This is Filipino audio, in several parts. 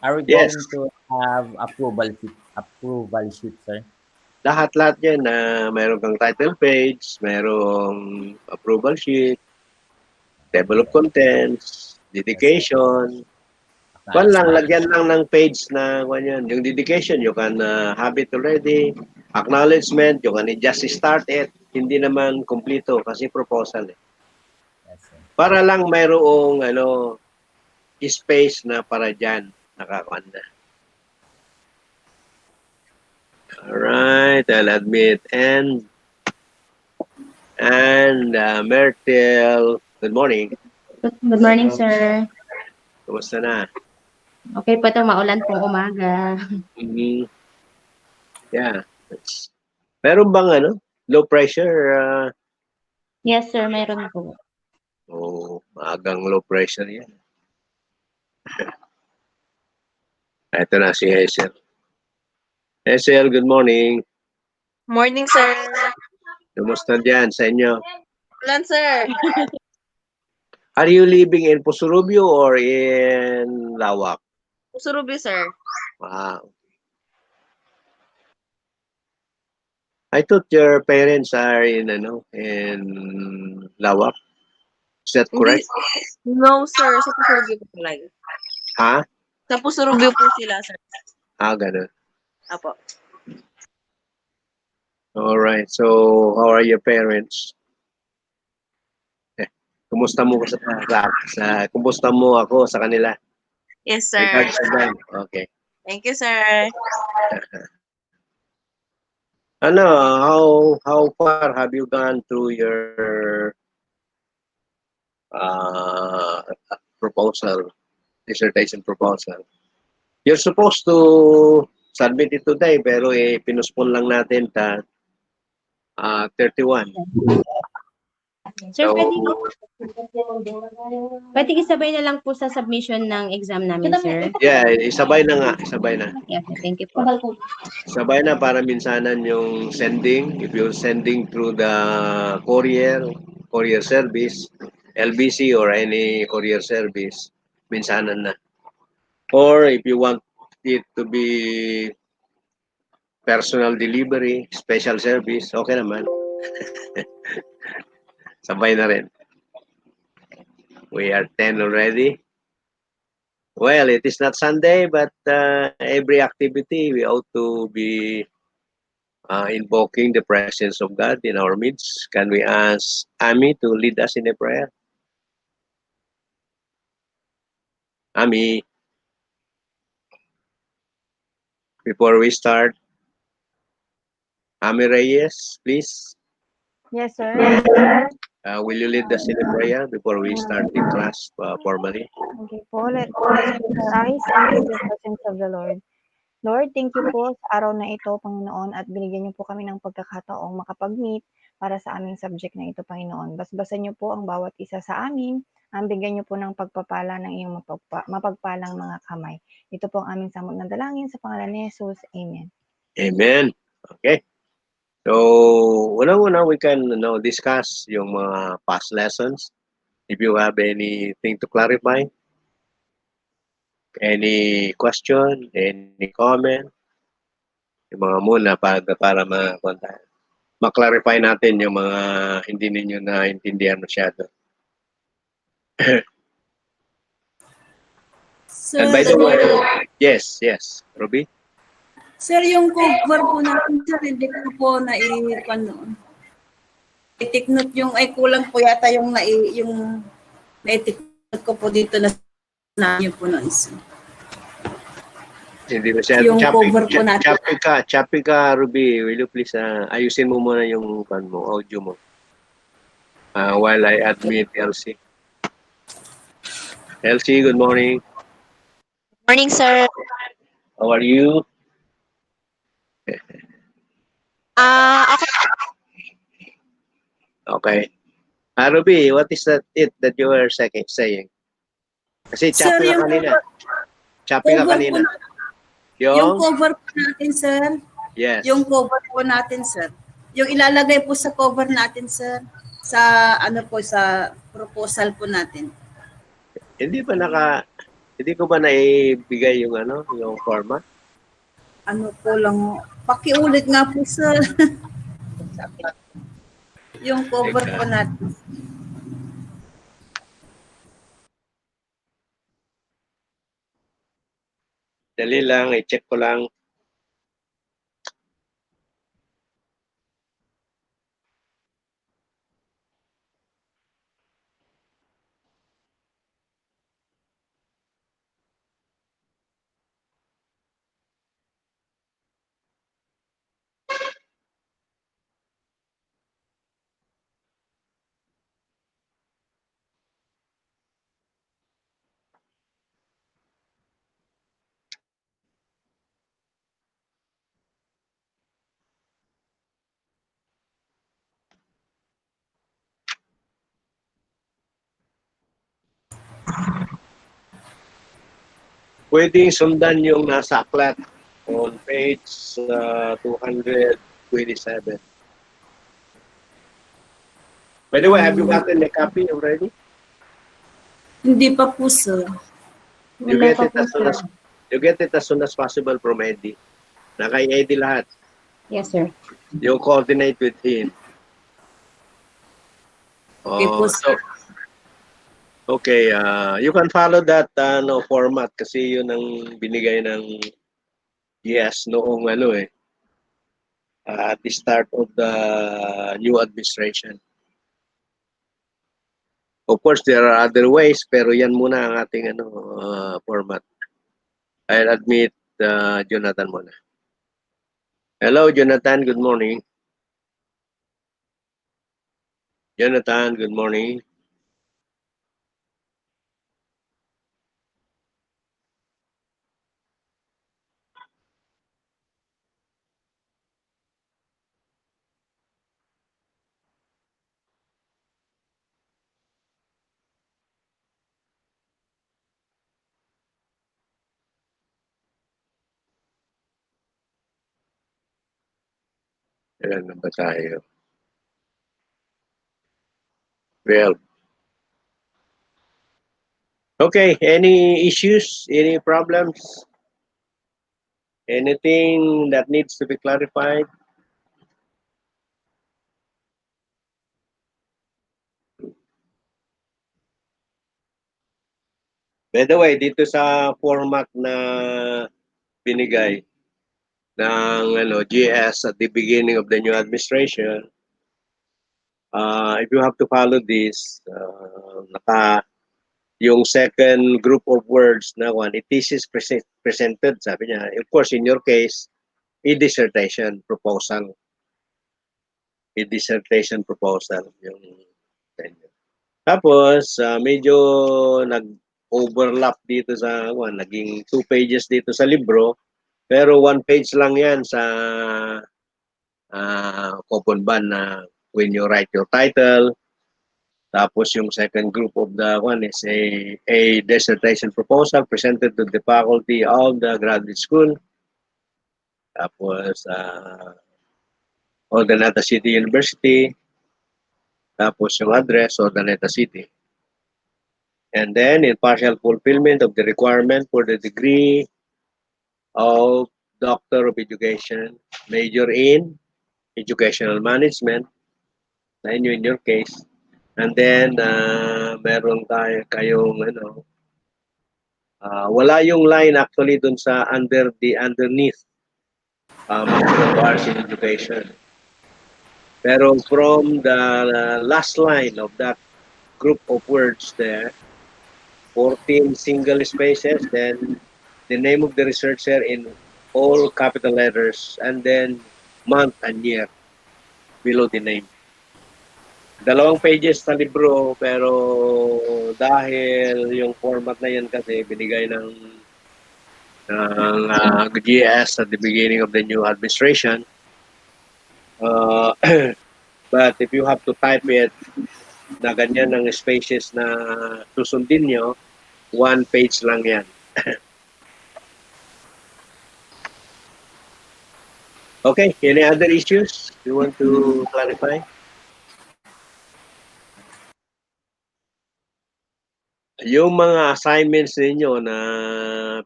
Are we Yes. going to have approval sheet, sir? Lahat-lahat yan na mayroon kang title page, mayroong approval sheet, table of contents, dedication. Kwan lang, lagyan lang ng page na kwan yan. Yung dedication, you can have it already. Acknowledgement, you can just start it. Hindi naman kompleto kasi proposal eh. Yes, sir. Para lang mayroong space na para dyan nakakuan na. Alright, I'll admit. And Myrtle, good morning. Good morning, sir. Kumusta na? Okay po ito, maulan pong umaga. Yeah. Meron bang low pressure? Yes, sir, meron po. Maagang low pressure yan. Ito na si Hazel. Hazel, good morning. Morning, sir. Kumusta dyan sa inyo? Ulan, sir. Are you living in Pusurubio or in Lawak? Pusurubio, sir. Wow. I thought your parents are in Lawak. Is that correct? No, sir. Sa Pusurubio po talaga. Ha? Sa Pusurubio po sila, sir. Ganun. Apo. All right. So, how are your parents? Kumusta mo kumusta mo ako sa kanila? Yes, sir. Regards to them. Okay. Thank you, sir. How far have you gone through your dissertation proposal? You're supposed to submit it today, pero pinuspon lang natin 31. Sir, So, pwede isabay na lang po sa submission ng exam namin, sir. yeah, isabay na nga. Isabay na. Okay, thank you po. Sabay na para minsanan yung sending. If you're sending through the courier service, LBC or any courier service, minsanan na. Or if you want it to be personal delivery, special service, okay naman. Sabay na rin. We are 10 already. Well, it is not Sunday, but every activity we ought to be invoking the presence of God in our midst. Can we ask Ami to lead us in a prayer? Ami, before we start, Ami Reyes, please. Yes, sir. Will you lead us in a prayer before we start the class formally? Okay po. Let's close our eyes and give the presence of the Lord. Lord, thank you po sa araw na ito, Panginoon, at binigyan niyo po kami ng pagkakataong makapag-meet para sa aming subject na ito, Panginoon. Basbasan niyo po ang bawat isa sa amin, ang bigyan niyo po ng pagpapala ng iyong mapagpalang mga kamay. Ito po ang aming samot na dalangin sa pangalan ni Jesus. Amen. Amen. Okay. So, una-una we can discuss yung mga past lessons. If you have anything to clarify, any question, any comment, yung mga muna para ma-clarify natin yung mga hindi ninyo naintindihan masyado. Sir, And by the way, yes, Ruby? Sir, yung cover po natin, sir, hindi ko po i-take note yung, kulang po yata yung na-take note ko po dito na yun po nun, sir. Hindi masyado. Yung cover po natin. Choppy ka, Ruby. Will you please ayusin mo muna yung audio mo. While I admit Elsie. Elsie, good morning. Morning, sir. How are you? Okay. Ruby, what is that you were saying? Kasi choppy ka kanina. Choppy ka kanina. Yung cover po natin, sir. Yes. Yung cover po natin, sir. Yung ilalagay po sa cover natin, sir. Sa sa proposal po natin. Hindi Hindi ko ba naibigay yung yung format? Ano po lang, pakiulit nga po sir. Yung cover po natin. Dali lang, i-check ko lang. Pwedeng sundan yung nasa aklat on page 227. By the way, have you gotten a copy already? Hindi pa po sir. You Wala get pa it po, as soon sir. as you get it as soon as possible from Eddie. Na kay Eddie lahat. Yes, sir. You coordinate with him. Okay po, sir. Okay, you can follow that format kasi yun ang binigay ng GS noong at the start of the new administration. Of course, there are other ways, pero yan muna ang ating format. I'll admit Jonathan muna. Hello, Jonathan. Good morning. Jonathan, good morning. Ilan na ba tayo? 12. Okay, any issues? Any problems? Anything that needs to be clarified? By the way, dito sa format na binigay ng GS at the beginning of the new administration, if you have to follow this, yung second group of words na it is presented, sabi niya. Of course, in your case, a dissertation proposal. A dissertation proposal. Yung tapos, medyo nag-overlap dito sa, naging 2 pages dito sa libro, pero 1 page lang yan sa Koponban na when you write your title. Tapos yung second group of the one is a dissertation proposal presented to the faculty of the graduate school. Tapos Urdaneta City University. Tapos yung address, Urdaneta City. And then in partial fulfillment of the requirement for the degree of Doctor of Education, major in Educational Management, na in your case. And then, meron kayong, wala yung line actually dun sa underneath bars in education. Pero from the last line of that group of words there, 14 single spaces, then the name of the researcher in all capital letters, and then month and year below the name. 2 pages sa libro, pero dahil yung format na yan kasi binigay ng GS at the beginning of the new administration, but if you have to type it na ganyan ng spaces na susundin nyo, 1 page lang yan. Okay, any other issues you want to clarify? yung mga assignments ninyo na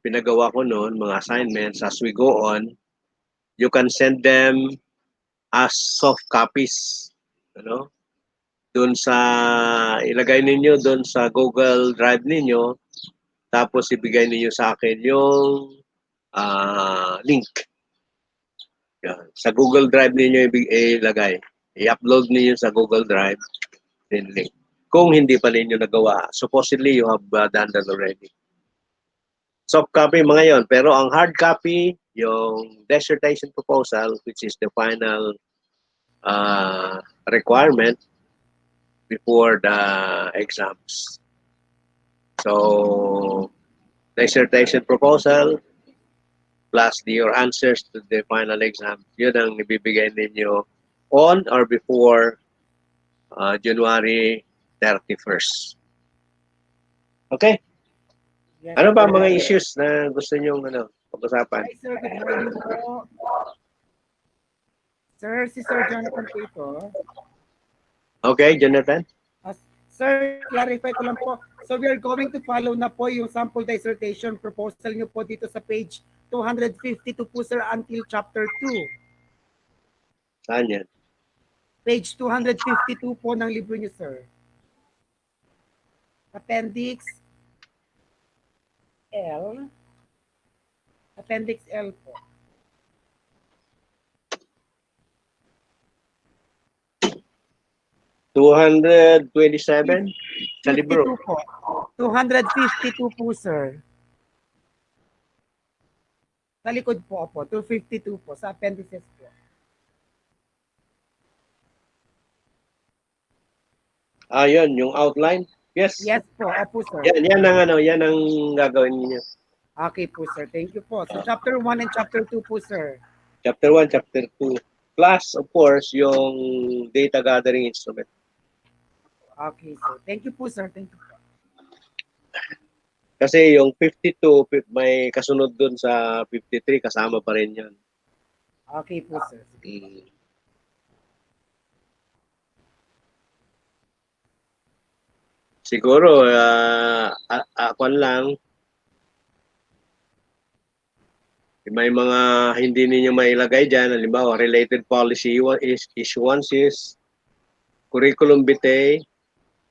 pinagawa ko noon, mga assignments, as we go on, you can send them as soft copies. Ano? Doon sa, ilagay ninyo doon sa Google Drive ninyo, tapos ibigay ninyo sa akin yung link. Yan. Sa Google Drive ninyo ilagay. I-upload ninyo sa Google Drive yung link. Kung hindi pa ninyo nagawa, supposedly you have done that already. Soft copy mga yon, pero ang hard copy, yung dissertation proposal, which is the final requirement before the exams. So, dissertation proposal plus your answers to the final exam, yun ang ibibigay ninyo on or before January 31st. Okay? Yes, Ano ba sir. mga issues na gusto nyo pag-usapan? Hi, sir. Good morning po. Sir, si Sir Jonathan po ito. Okay, Jonathan? Sir, clarify ko lang po. So we are going to follow na po yung sample dissertation proposal nyo po dito sa page 252 po, sir, until chapter 2. Saan yan? Page 252 po ng libro nyo, sir. Appendix L. Appendix L po. $227 sa libro. 52 po. 252 po, sir. Sa likod po, 252 po, sa appendices po. Yun, yung outline. Yes. Yes po, sir. Yan ang gagawin niyo. Okay po, sir. Thank you po. So, chapter 1 and chapter 2 po, sir. Chapter 1, chapter 2. Plus, of course, yung data gathering instrument. Okay, sir. Thank you po, sir. Thank you po. Kasi yung 52, may kasunod dun sa 53, kasama pa rin yun. Okay po, sir. Siguro, ako lang, may mga hindi ninyo mailagay dyan. Halimbawa, related policy issuances, curriculum vitae,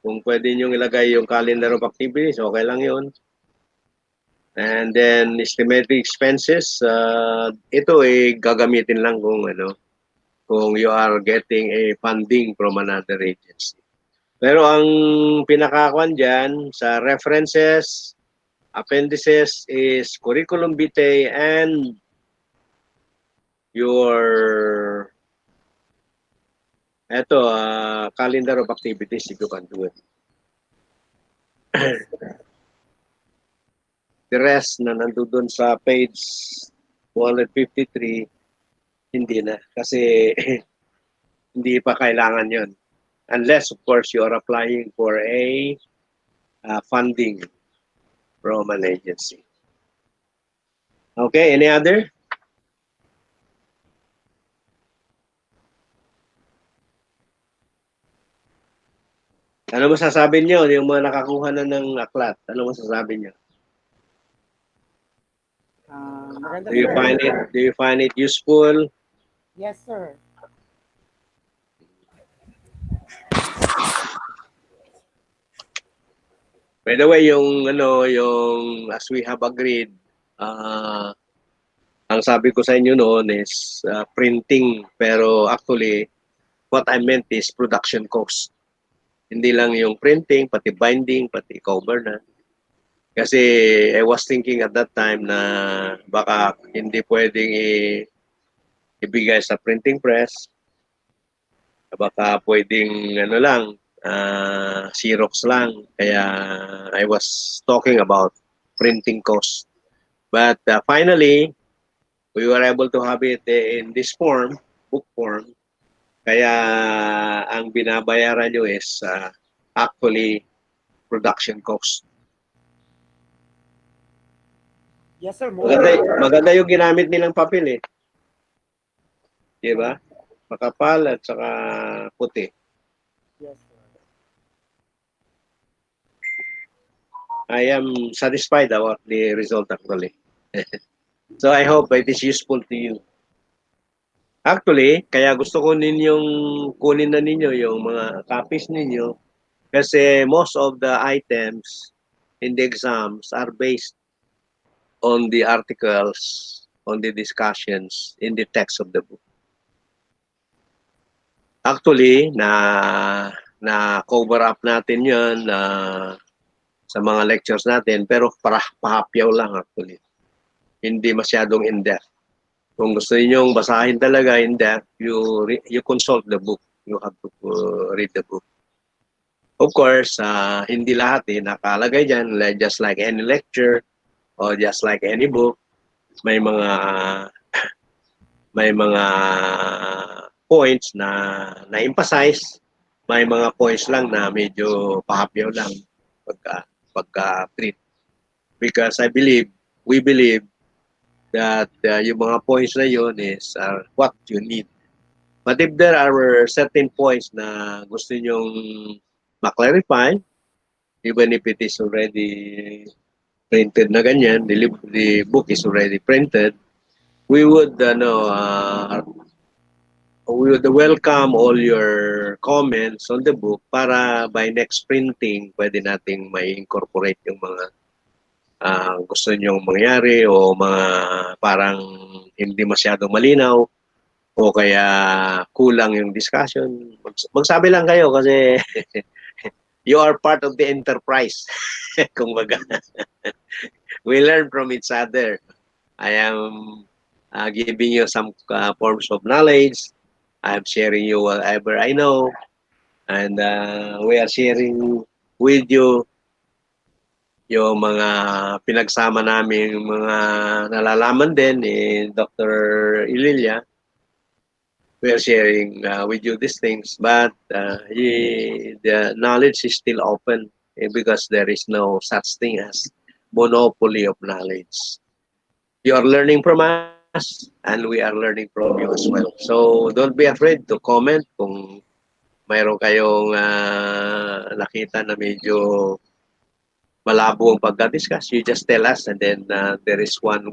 kung pwede nyo ilagay yung calendar of activities, okay lang yun. And then, estimated expenses, ito gagamitin lang kung you are getting a funding from another agency. Pero ang pinakakuan dyan sa references, appendices is curriculum vitae and your calendar of activities if you can do it. The rest na nandoon sa page 253, hindi na. Kasi hindi pa kailangan yon. Unless, of course, you are applying for a funding from an agency. Okay, any other? Ano masasabi niyo yung mga nakakuha na ng aklat? Ano masasabi niyo? Maganda, Do you sir. find it useful? Yes, sir. By the way, yung as we have agreed, ang sabi ko sa inyo noon is printing, pero actually what I meant is production cost. Hindi lang yung printing, pati binding, pati cover na. Kasi I was thinking at that time na baka hindi pwedeng ibigay sa printing press. Baka pwedeng Xerox lang. Kaya I was talking about printing cost. But finally, we were able to have it in this form, book form. Kaya ang binabayaran nyo is actually production cost. Yes, sir. Maganda yung ginamit nilang papel eh. Di ba? Makapal at saka puti. Yes, sir. I am satisfied about the result actually. So I hope it is useful to you. Actually, kaya gusto ko ninyong kunin na ninyo yung mga copies ninyo kasi most of the items in the exams are based on the articles, on the discussions in the text of the book. Actually, na cover up natin 'yon sa mga lectures natin, pero para pahapyaw lang actually. Hindi masyadong in-depth. Kung gusto niyo basahin talaga in-depth, you consult the book. You have to read the book. Of course, hindi lahat nakalagay dyan, just like any lecture or just like any book. May mga points na emphasize, may mga points lang na medyo pahapyaw lang pagka treat. Because we believe that yung mga points na yun is what you need. But if there are certain points na gusto nyong ma-clarify, even if it is already printed na ganyan, the book is already printed, we would welcome all your comments on the book para by next printing, pwede nating may incorporate yung mga gusto nyong mangyari o mga parang hindi masyadong malinaw o kaya kulang yung discussion. Magsabi lang kayo kasi you are part of the enterprise. Kumbaga, we learn from each other. I am giving you some forms of knowledge. I am sharing you whatever I know. And we are sharing with you yung mga pinagsama namin, yung mga nalalaman din ni Dr. Ililia. We are sharing with you these things, but the knowledge is still open because there is no such thing as monopoly of knowledge. You are learning from us, and we are learning from you as well. So don't be afraid to comment kung mayroon kayong nakita na medyo malabo ang pagka-discuss. You just tell us, and then there is one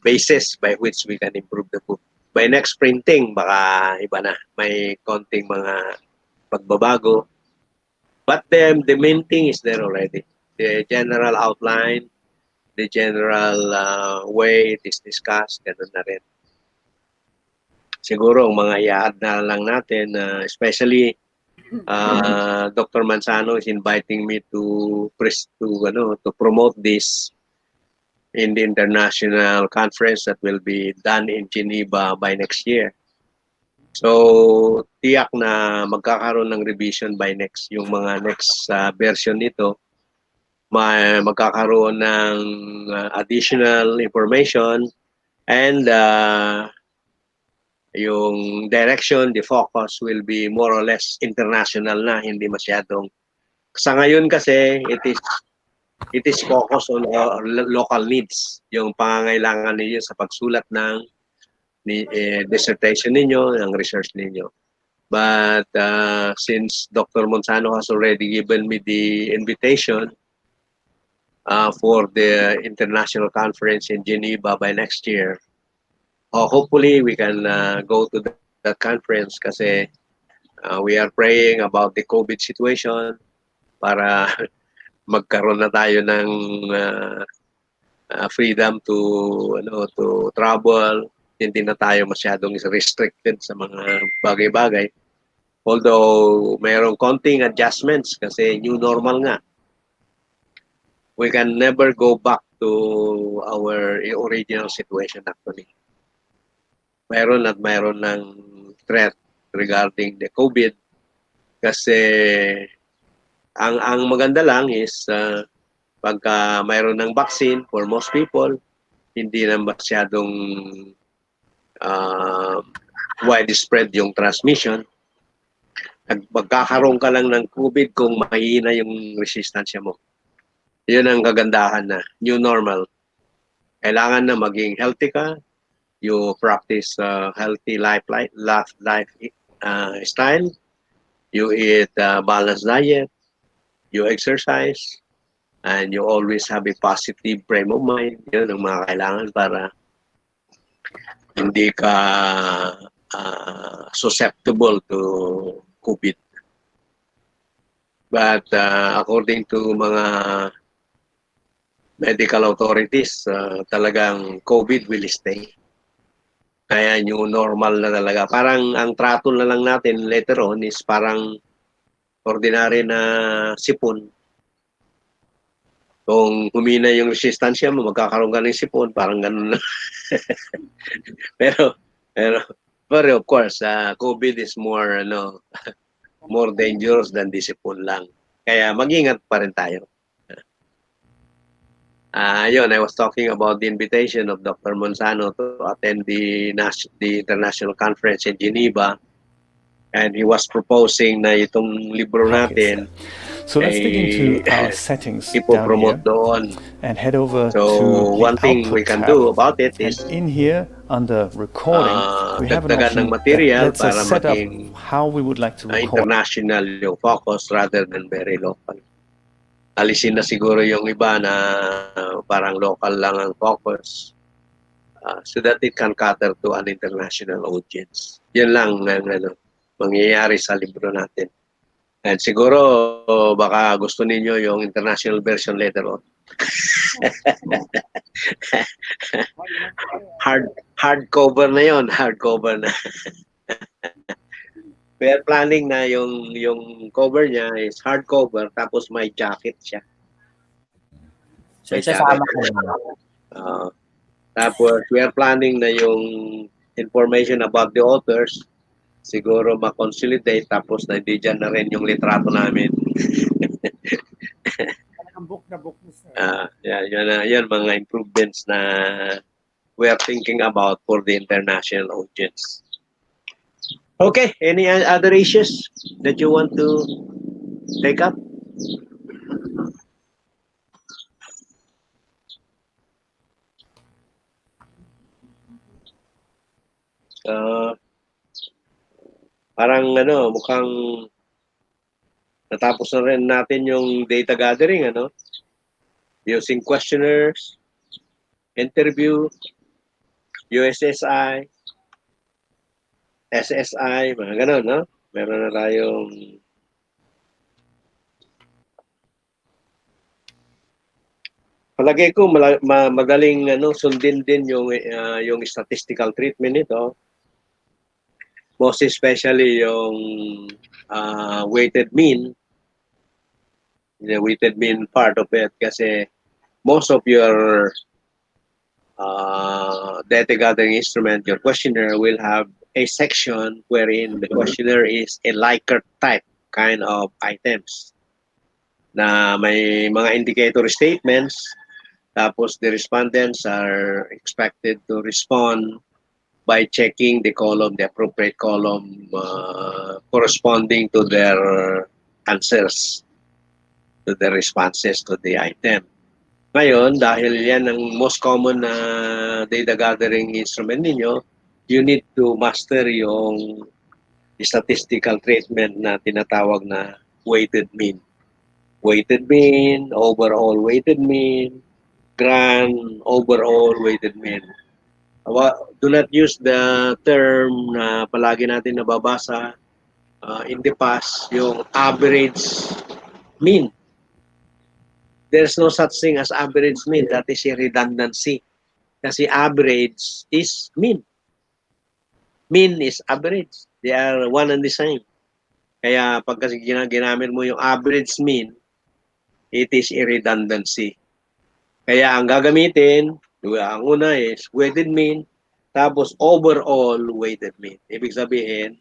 basis by which we can improve the book. By next printing, baka iba na. May konting mga pagbabago. But the main thing is there already. The general outline, the general way it is discussed, ganun na rin. Siguro, ang mga i-add na lang natin, especially Dr. Manzano is inviting me to promote this in the international conference that will be done in Geneva by next year. So, tiyak na magkakaroon ng revision by yung mga next version nito. Magkakaroon ng additional information and yung direction, the focus will be more or less international na, hindi masyadong. Sa ngayon kasi, it is focused on local needs, yung pangangailangan ninyo sa pagsulat ng dissertation ninyo, ng research ninyo. But since Dr. Manzano has already given me the invitation for the international conference in Geneva by next year, hopefully we can go to that conference kasi we are praying about the COVID situation para magkaroon na tayo ng freedom to travel, hindi na tayo masyadong restricted sa mga bagay-bagay. Although mayroong konting adjustments kasi new normal nga. We can never go back to our original situation actually. Mayroon ng threat regarding the COVID kasi ang maganda lang is pagka mayroon ng vaccine for most people, hindi na masyadong widespread yung transmission. Magkakaroon ka lang ng COVID kung mahina yung resistensya mo. Yun ang kagandahan na new normal. Kailangan na maging healthy ka. You practice healthy style. You eat balanced diet. You exercise. and you always have a positive frame of mind. Yun ang mga kailangan para hindi ka susceptible to COVID. But according to mga medical authorities, talagang COVID will stay. Kaya new normal na talaga. Parang ang trato na lang natin later on is parang ordinary na sipon. Kung humina yung resistensya mo, magkakaroon ka ng sipon, parang ganun na. pero of course, COVID is more more dangerous than the sipon lang. Kaya mag-ingat pa rin tayo. Yun, I was talking about the invitation of Dr. Monzano to attend the international conference in Geneva, and he was proposing na itong libro natin So let's dig into our settings down ipopromote here doon. and head over So to one the thing output we can tab. do about it And is in here under recording, we have an dagdagan ng option material that lets us para set up maging how we would like to record. international yung focus rather than very local. Alisin na siguro yung iba na parang local lang ang focus so that it can cater to an international audience. Yan lang ang mangyayari sa libro natin. And siguro baka gusto ninyo yung international version later on. Hardcover na yon, hardcover na. We are planning na yung cover niya is hardcover tapos may jacket siya. So, isasama ko na. Tapos we are planning na yung information about the authors siguro ma-consolidate tapos na hindi dyan na rin yung litrato namin. Talagang book na book. Yan mga improvements na we are thinking about for the international audience. Okay, any other issues that you want to take up? Parang mukhang natapos na rin natin yung data gathering, using questionnaires, interview, USSI, SSI, mga ganon, no? Meron na tayong palagay ko magaling sundin din yung statistical treatment nito. Most especially yung weighted mean, the weighted mean part of it kasi most of your data gathering instrument, your questionnaire will have a section wherein the questionnaire is a Likert type kind of items na may mga indicator statements tapos the respondents are expected to respond by checking the appropriate column corresponding to their answers, to their responses to the item. Ngayon, dahil yan ang most common na data gathering instrument ninyo, you need to master yung statistical treatment na tinatawag na weighted mean. Weighted mean, overall weighted mean, grand overall weighted mean. Do not use the term na palagi natin nababasa in the past, yung average mean. There's no such thing as average mean. That is a redundancy. Kasi average is mean. Mean is average. They are one and the same. Kaya pag kasi ginamit mo yung average mean, it is a redundancy. Kaya ang gagamitin, ang una is weighted mean, tapos overall weighted mean. Ibig sabihin,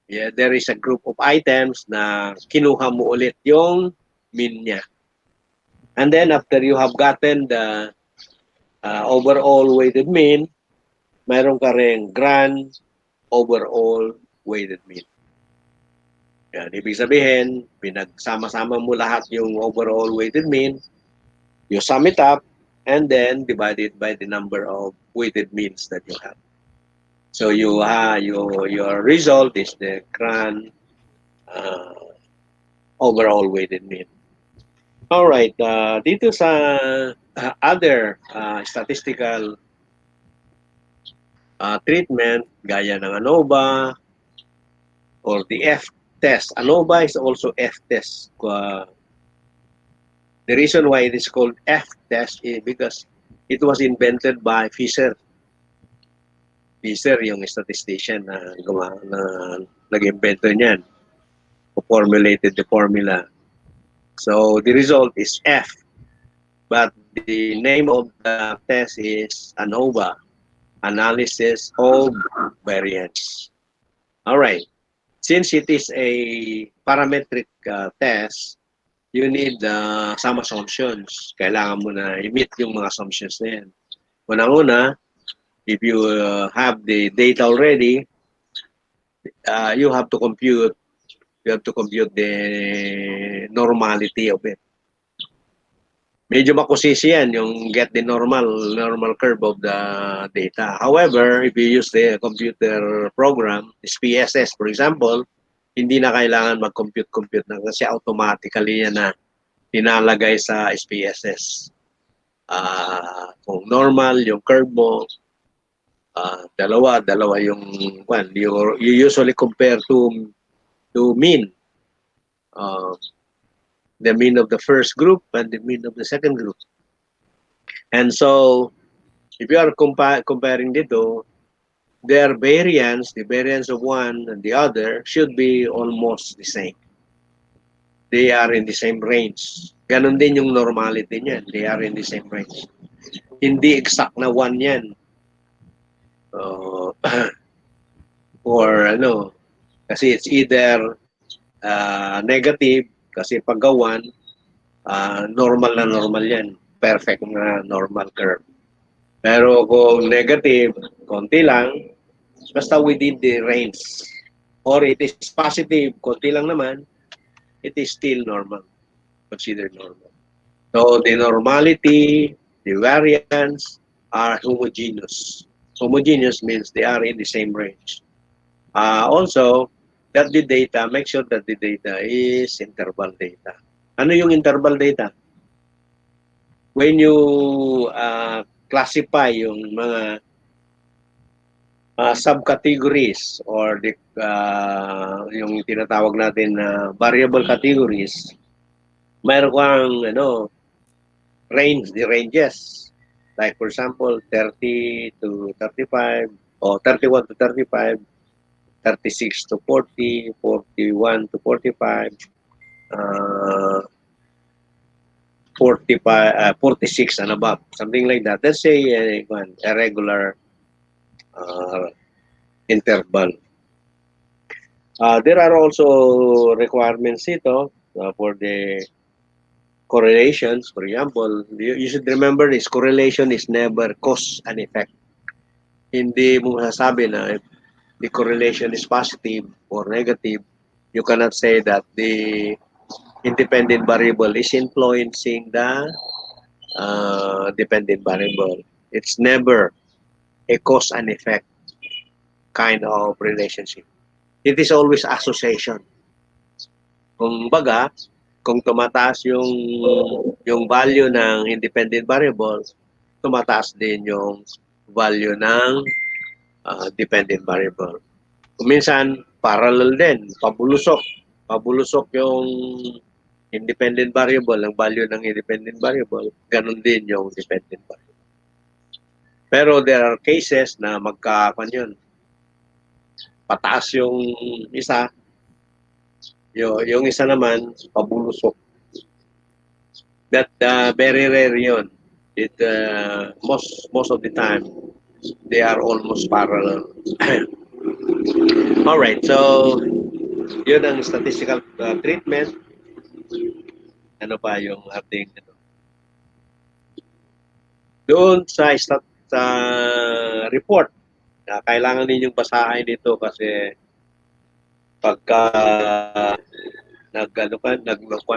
there is a group of items na kinuha mo ulit yung mean niya. And then after you have gotten the overall weighted mean, mayroon ka rin grand overall weighted mean. Yan, ibig sabihin, pinagsama-sama mo lahat yung overall weighted mean, you sum it up, and then divide it by the number of weighted means that you have. So your result is the grand overall weighted mean. Alright, dito sa other statistical treatment, gaya ng ANOVA or the F-test. ANOVA is also F-test. The reason why it is called F-test is because it was invented by Fisher. Fisher, yung statistician na nag-invento niyan, who formulated the formula. So the result is F, but the name of the test is ANOVA, analysis of variance. All right. Since it is a parametric test, you need some assumptions. Kailangan mo na i-meet yung mga assumptions na yan. Unang-una, if you have the data already, you have to compute the normality of it. Medyo makusisi yan, yung get the normal curve of the data. However, if you use the computer program, SPSS for example, hindi na kailangan mag-compute na kasi automatically yan na pinalagay sa SPSS. Kung normal yung curve mo, dalawa yung you usually compare to mean. The mean of the first group and the mean of the second group. And so, if you are comparing dito, their variance, the variance of one and the other should be almost the same. They are in the same range. Ganon din yung normality niyan. They are in the same range. Hindi exact na one yan. Or kasi it's either negative, kasi pag gawan, normal na normal yan. Perfect na normal curve. Pero kung negative, konti lang, basta within the range. Or it is positive, konti lang naman, it is still normal. Considered normal. So the normality, the variance are homogeneous. Homogeneous means they are in the same range. Also, that the data, make sure that the data is interval data. Ano yung interval data? When you classify yung mga subcategories or the yung tinatawag natin na variable categories, mayroon kang range, the ranges. Like for example, 30 to 35 or 31 to 35. 36 to 40, 41 to 45, 46 and above, something like that. Let's say a regular interval. There are also requirements ito for the correlations. For example, you should remember this, correlation is never cause and effect. Hindi mo masasabi na the correlation is positive or negative. You cannot say that the independent variable is influencing the dependent variable. It's never a cause and effect kind of relationship. It is always association. Kung baga, kung tumataas yung value ng independent variable, tumataas din yung value ng dependent variable. Minsan, parallel din, pabulusok. Pabulusok yung independent variable, ang value ng independent variable, ganun din yung dependent variable. Pero there are cases na yun. Pataas yung isa, yung isa naman, pabulusok. That very rare yun. It most of the time, they are almost parallel. All right, so yun ang statistical treatment. Ano pa yung ating doon sa report, kailangan ninyong basahin dito kasi pagka nag-report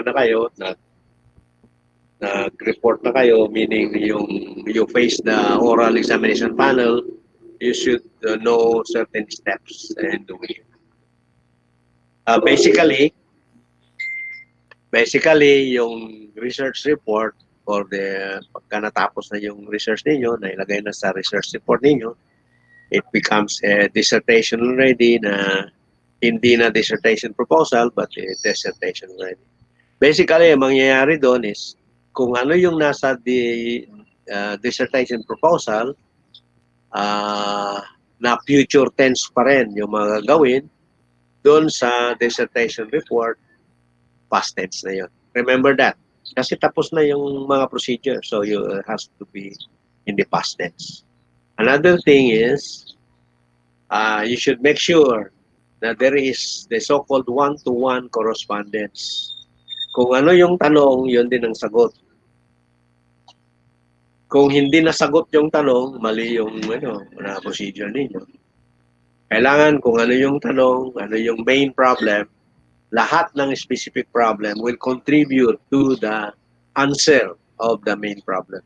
na kayo, meaning you face the oral examination panel, you should know certain steps and doing it. Basically yung research report or pagka natapos na yung research ninyo, na ilagay na sa research report ninyo, it becomes a dissertation already na hindi na dissertation proposal but a dissertation already. Basically, ang mangyayari doon is kung ano yung nasa dissertation proposal, na future tense pa rin yung mga gawin, doon sa dissertation report, past tense na yun. Remember that. Kasi tapos na yung mga procedure, so you has to be in the past tense. Another thing is, you should make sure that there is the so-called one-to-one correspondence. Kung ano yung tanong, yun din ang sagot. Kung hindi nasagot yung tanong, mali yung na procedure ninyo. Kailangan kung ano yung tanong, ano yung main problem, lahat ng specific problem will contribute to the answer of the main problem.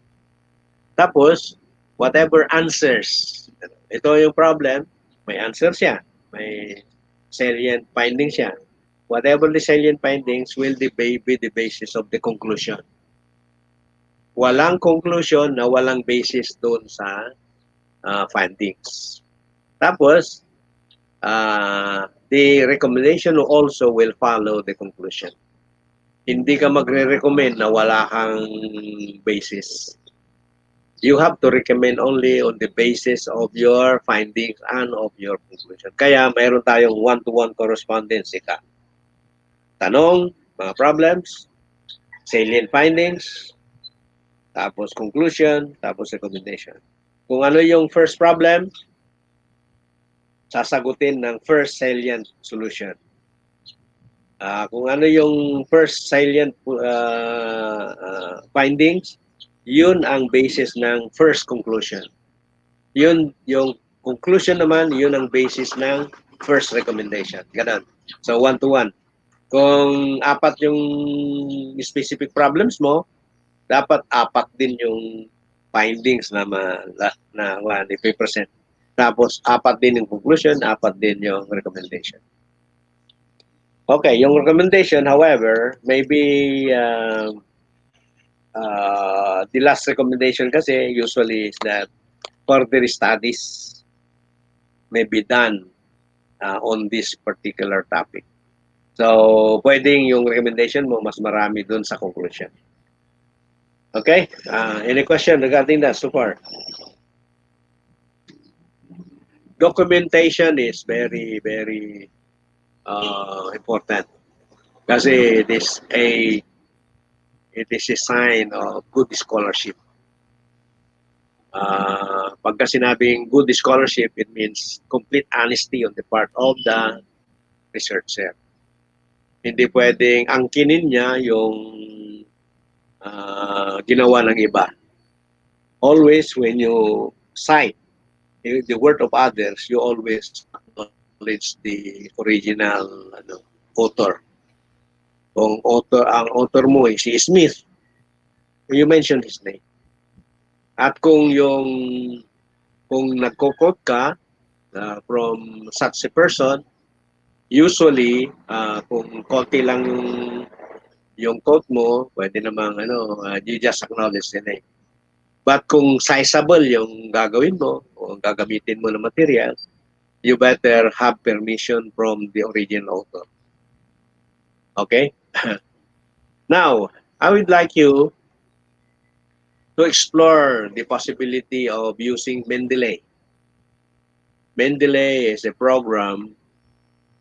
Tapos, whatever answers, ito yung problem, may answer siya, may salient findings siya. Whatever the salient findings will be the basis of the conclusion. Walang conclusion na walang basis doon sa findings. Tapos, the recommendation also will follow the conclusion. Hindi ka magre-recommend na wala kang basis. You have to recommend only on the basis of your findings and of your conclusion. Kaya mayroon tayong one-to-one correspondence. Tanong, mga problems, salient findings, tapos conclusion, tapos recommendation. Kung ano yung first problem, sasagutin ng first salient solution. Kung ano yung first salient findings, yun ang basis ng first conclusion. Yun, yung conclusion naman, yun ang basis ng first recommendation. Ganun. So, one-to-one. Kung 4 yung specific problems mo, dapat 4 din yung findings na ipipresent. Tapos 4 din yung conclusion, 4 din yung recommendation. Okay, yung recommendation, however, maybe the last recommendation kasi usually is that further studies may be done on this particular topic. So, pwedeng yung recommendation mo mas marami dun sa conclusion. Okay? Any question regarding that so far? Documentation is very, very important. Kasi it is a sign of good scholarship. Pagka sinabing good scholarship, it means complete honesty on the part of the researcher. Hindi pwedeng angkinin niya yung ginawa ng iba. Always when you cite the work of others, you always acknowledge the original author. Kung ang author mo ay si Smith, you mention his name. At kung nagko-quote ka from such a person, usually kung konti lang yung quote mo, pwede namang you just acknowledge the name. But kung sizable yung gagawin mo o gagamitin mo na material, you better have permission from the original author. Okay? Now, I would like you to explore the possibility of using Mendeley. Mendeley is a program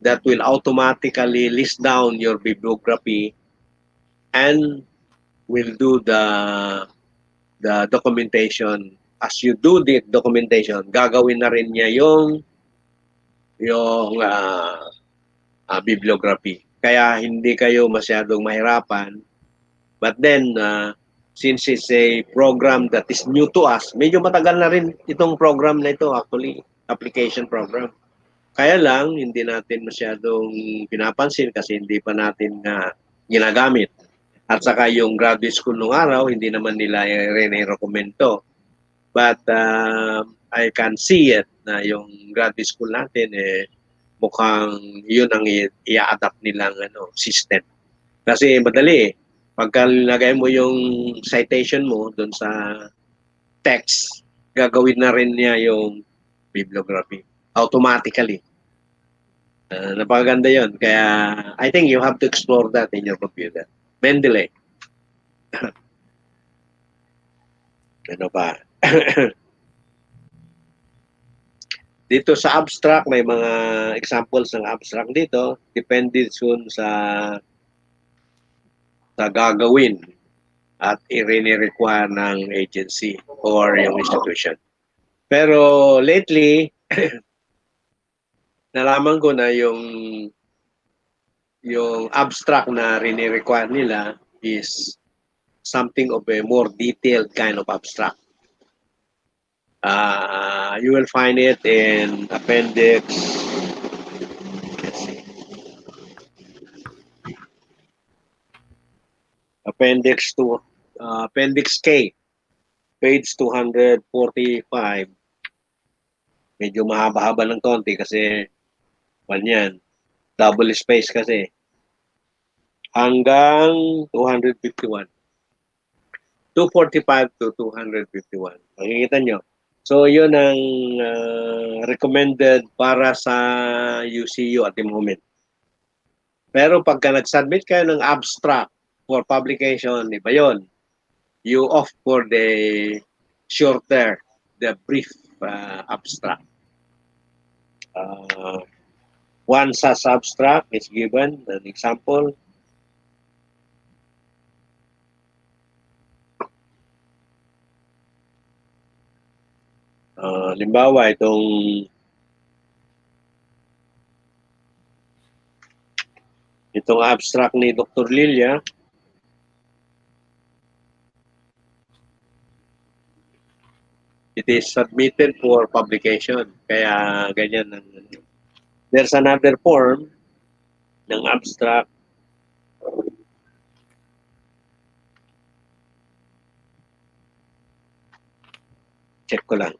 that will automatically list down your bibliography and will do the documentation. As you do the documentation, gagawin na rin niya yung bibliography. Kaya hindi kayo masyadong mahirapan. But then, since it's a program that is new to us, medyo matagal na rin itong program na ito, actually, application program. Kaya lang, hindi natin masyadong pinapansin kasi hindi pa natin ginagamit. At saka yung graduate school nung araw, hindi naman nila recommend to. But I can see it na yung graduate school natin, mukhang yun ang i-adapt nilang system. Kasi madali Pagka lagay mo yung citation mo doon sa text, gagawin na rin niya yung bibliography automatically. Napakaganda yun. Kaya I think you have to explore that in your computer. Mendeley. Ano pa? Dito sa abstract, may mga examples ng abstract dito. Depende soon sa gagawin at i-require ng agency or yung institution. Pero lately, nalaman ko na yung abstract na rini-require nila is something of a more detailed kind of abstract. You will find it in appendix. Let's see. Appendix to Appendix K, page 245. Medyo mahaba-haba ng konti kasi yan, double space kasi. Hanggang 251. 245 to 251. Makikita nyo. So, yun ang recommended para sa UCU at the moment. Pero pagka nag-submit kayo ng abstract for publication, iba yun. You opt for the shorter, the brief abstract. One such abstract is given, an example. Limbawa, itong abstract ni Dr. Lilia, it is submitted for publication. Kaya ganyan. There's another form ng abstract. Check ko lang.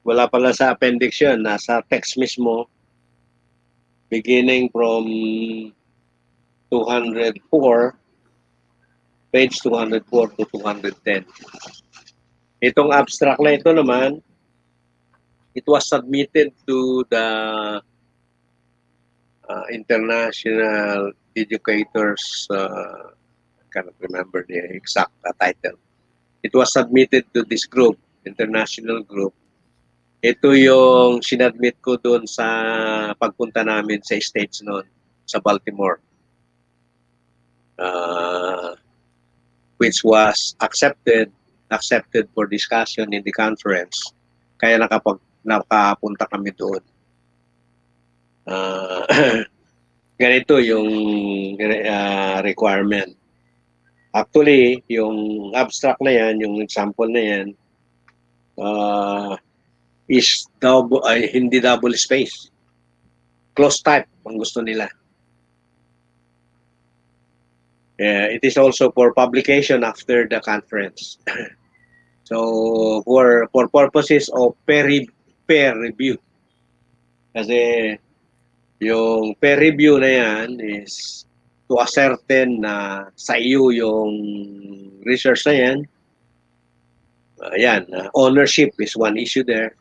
Wala pala sa appendix yun. Nasa text mismo. Beginning from 204, page 204 to 210. Itong abstract na ito naman, it was submitted to the International Educators, I cannot remember the exact title. It was submitted to this group, international group. Ito yung sinadmit ko doon sa pagpunta namin sa States noon, sa Baltimore. Which was accepted for discussion in the conference. Kaya nakapunta kami doon. Ganito yung requirement. Actually, yung abstract na yan, yung example na yan, is hindi double space. Close type ang gusto nila. It is also for publication after the conference. So for purposes of peer review. Kasi yung peer review na yan is to ascertain na sa iyo yung research na yan. Ownership is one issue there.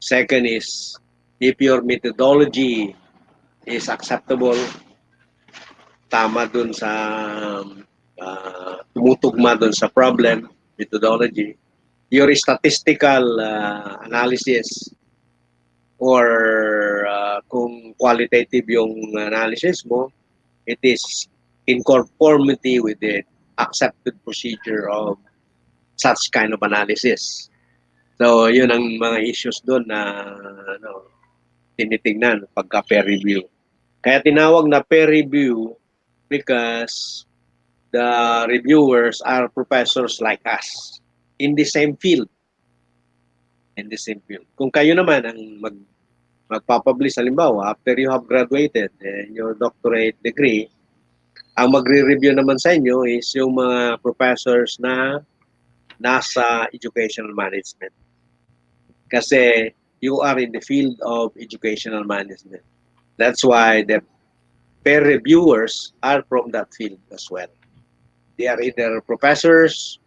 Second is, if your methodology is acceptable, tama dun sa, tumutugma dun sa problem, methodology, your statistical analysis, or kung qualitative yung analysis mo, it is in conformity with the accepted procedure of such kind of analysis. So, yun ang mga issues doon na tinitingnan pagka peer review. Kaya tinawag na peer review because the reviewers are professors like us in the same field. in the same field. Kung kayo naman ang magpapublish, halimbawa, after you have graduated your doctorate degree, ang magre-review naman sa inyo is yung mga professors na nasa educational management. Kasi you are in the field of educational management. That's why the peer reviewers are from that field as well. They are either professors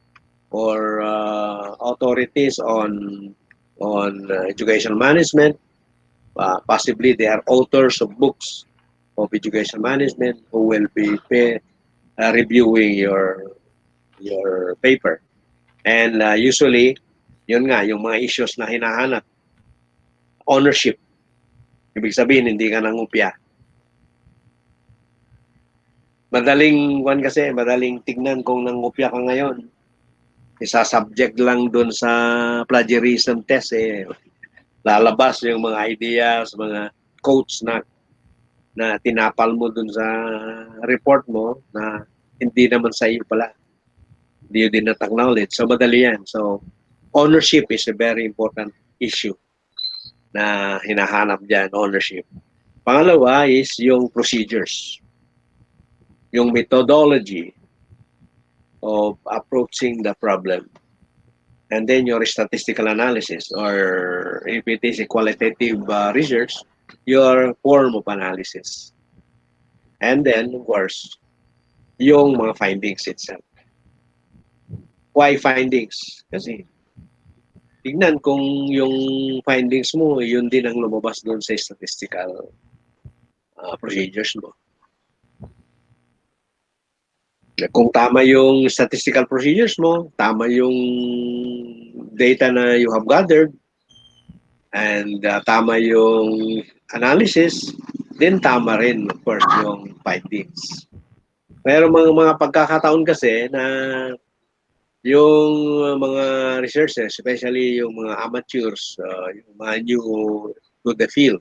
or authorities on educational management. Possibly they are authors of books of education management who will be reviewing your paper. And usually, yun nga, yung mga issues na hinahanap. Ownership. Ibig sabihin, hindi ka nangupya. Madaling tignan kung nangupya ka ngayon. Isa-subject lang dun sa plagiarism test lalabas yung mga ideas, mga quotes na tinapal mo dun sa report mo na hindi naman sa iyo pala. Hindi you did not acknowledge. So, madali yan. So, ownership is a very important issue na hinahanap dyan, ownership. Pangalawa is yung procedures. Yung methodology of approaching the problem. And then your statistical analysis, or if it is a qualitative research, your form of analysis. And then, of course, yung mga findings itself. Why findings? Kasi tignan kung yung findings mo, yun din ang lumabas doon sa statistical procedures mo. Kung tama yung statistical procedures mo, tama yung data na you have gathered, and tama yung analysis, then tama rin, of course, yung findings. Pero mga pagkakataon kasi na yung mga researchers, especially yung mga amateurs, yung mga new to the field,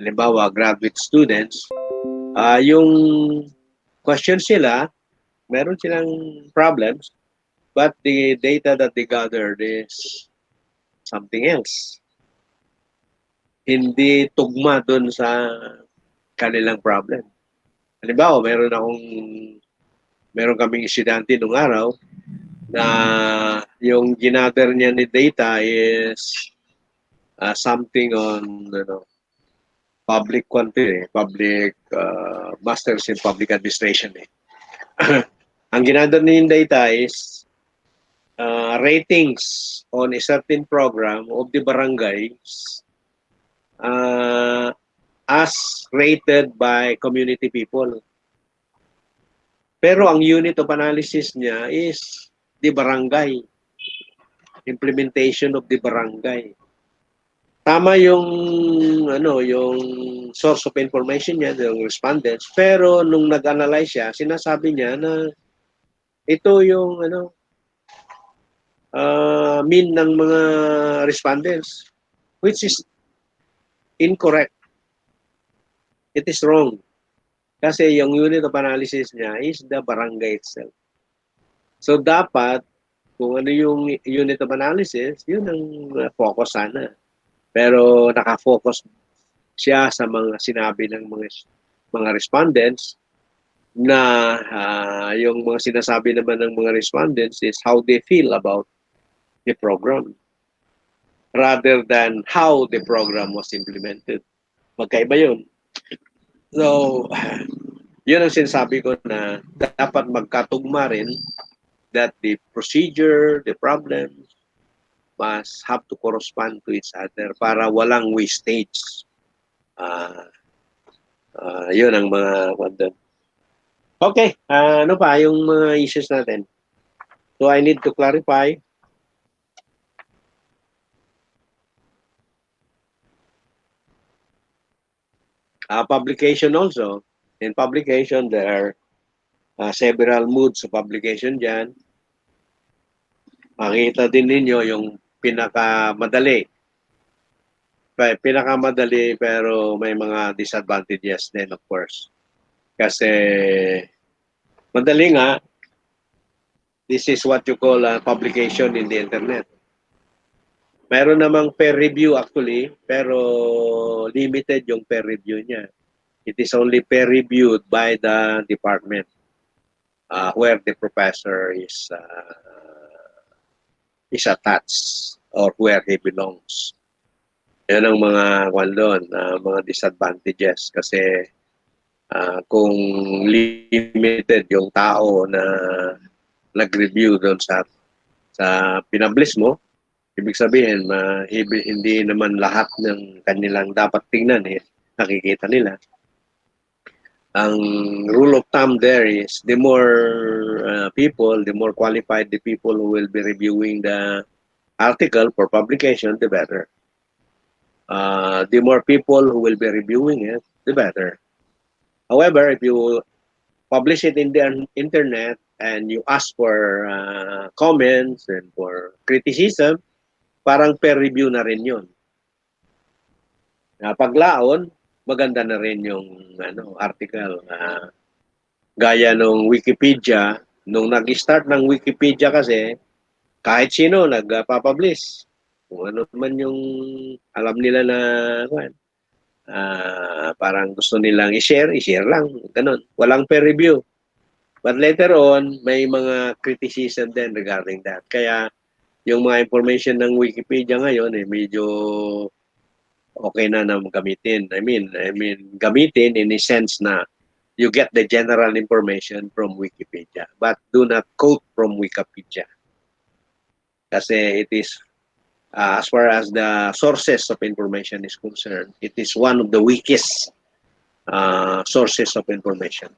halimbawa graduate students, yung questions sila, meron silang problems, but the data that they gathered is something else. Hindi tugma dun sa kanilang problem. Halimbawa, meron kaming estudyante nung araw na yung ginather niya ni data is something on public masters in public administration. Ang ginather niya yung data is ratings on a certain program of the barangays as rated by community people. Pero ang unit of analysis niya is the barangay. Implementation of the barangay. Tama yung yung source of information niya, yung respondents, pero nung nag-analyze siya, sinasabi niya na ito yung mean ng mga respondents, which is incorrect. It is wrong. Kasi yung unit of analysis niya is the barangay itself. So dapat, kung ano yung unit of analysis, yun ang focus sana. Pero nakafocus siya sa mga sinabi ng mga respondents na yung mga sinasabi naman ng mga respondents is how they feel about the program rather than how the program was implemented. Magkaiba yun. So, yun ang sinasabi ko na dapat magkatugma rin that the procedure, the problems must have to correspond to each other para walang wastage. Yun ang mga content. Okay, ano pa yung mga issues natin? So I need to clarify. Publication also. In publication, there are several modes of publication dyan. Makita din ninyo yung pinakamadali. Pinakamadali pero may mga disadvantages din, of course. Kasi madali nga, this is what you call publication in the internet. Meron namang peer review actually, pero limited yung peer review niya. It is only peer reviewed by the department where the professor is attached or where he belongs. Yan ang mga mga disadvantages kasi kung limited yung tao na nag-review doon sa pinablis mo, ibig sabihin, hindi naman lahat ng kanilang dapat tingnan nakikita nila. Ang rule of thumb there is the more people, the more qualified the people who will be reviewing the article for publication, the better. The more people who will be reviewing it, the better. However, if you publish it in the internet and you ask for comments and for criticism, parang peer review na rin yun. Paglaon, maganda na rin yung article. Gaya nung Wikipedia, nung nag-start ng Wikipedia kasi, kahit sino nagpapublish. Kung ano man yung alam nila na parang gusto nilang i-share lang. Ganun. Walang peer review. But later on, may mga criticism din regarding that. Kaya, yung mga information ng Wikipedia ngayon medyo okay na gamitin. I mean gamitin in a sense na you get the general information from Wikipedia, but do not quote from Wikipedia. Kasi it is as far as the sources of information is concerned, it is one of the weakest sources of information.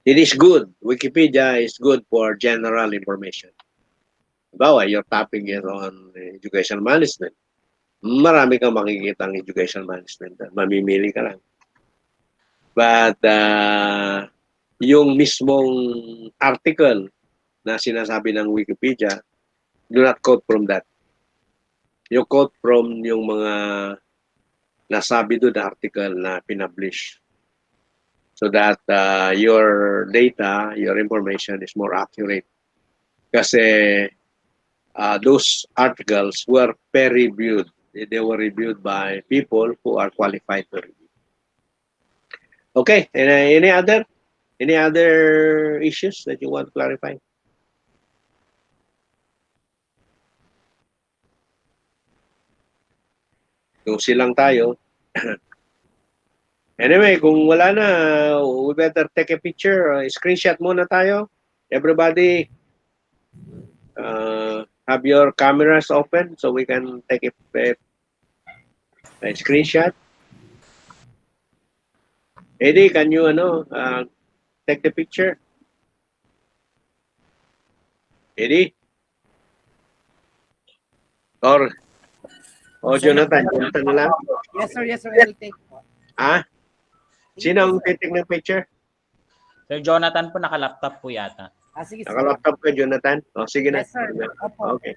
It is good. Wikipedia is good for general information. Bawa, your topic is on educational management. Marami kang makikita ang educational management. Mamimili ka lang. But yung mismong article na sinasabi ng Wikipedia, do not quote from that. You quote from yung mga nasabi doon na article na pinablish. So that your data, your information is more accurate. Kasi those articles were peer reviewed. They were reviewed by people who are qualified to review. Okay, any other issues that you want to clarify? Kung silang tayo. Anyway, kung wala na, we better take a picture. Screenshot muna tayo. Everybody, have your cameras open so we can take a screenshot. Eddie, can you take the picture? Eddie? Or Jonathan na lang? Yes, sir. I'll take po. Sino ang titig ng picture? Sir Jonathan po, naka-laptop po yata. Sige, sir. Naka-laptop ka, Jonathan? Sige na. Yes, sir. Opo. Okay.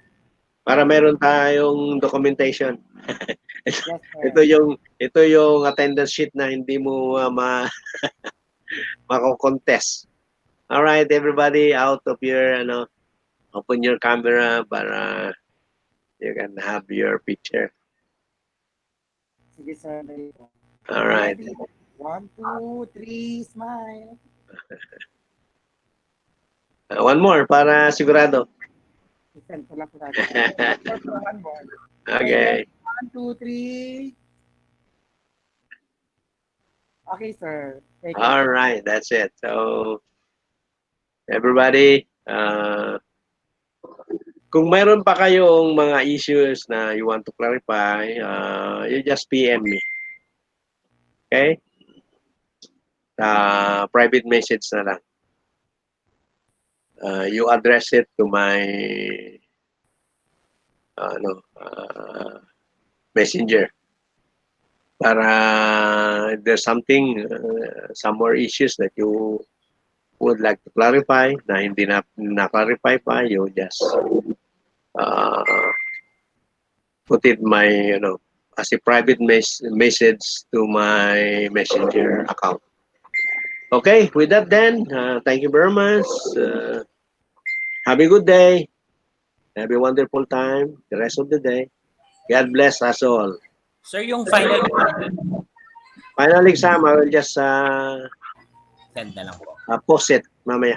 Para meron tayong documentation. Yes, sir. Ito yung attendance sheet na hindi mo mako-contest. All right, everybody, out of your open your camera para you can have your picture. Sige, sir. All right. 1, 2, 3, smile. One more para sigurado. Send ko lang po natin. One more. Okay. 1, 2, 3. Okay, sir. Thank you. All right, that's it. So, everybody, kung mayroon pa kayong mga issues na you want to clarify, you just PM me. Okay? Private message na lang. You address it to my messenger. Para if there's something, some more issues that you would like to clarify, na hindi na-clarify pa, you just put it as a private message to my messenger account. Okay, with that then, thank you very much. Have a good day. Have a wonderful time the rest of the day. God bless us all. Sir, yung final Final exam, I will just send na lang po. post it mamaya.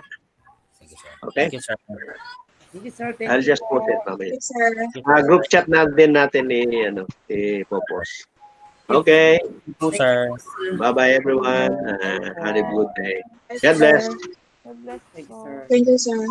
Sige, sir. Okay? Thank you, sir. Sige, sir. Thank I'll you just po. post it mamaya. Yes, sir. Group chat na din natin i-post. Okay. Thank you, sir. Bye-bye everyone. Have a good day. God bless. God bless Thank you, po. sir. Thank you, sir.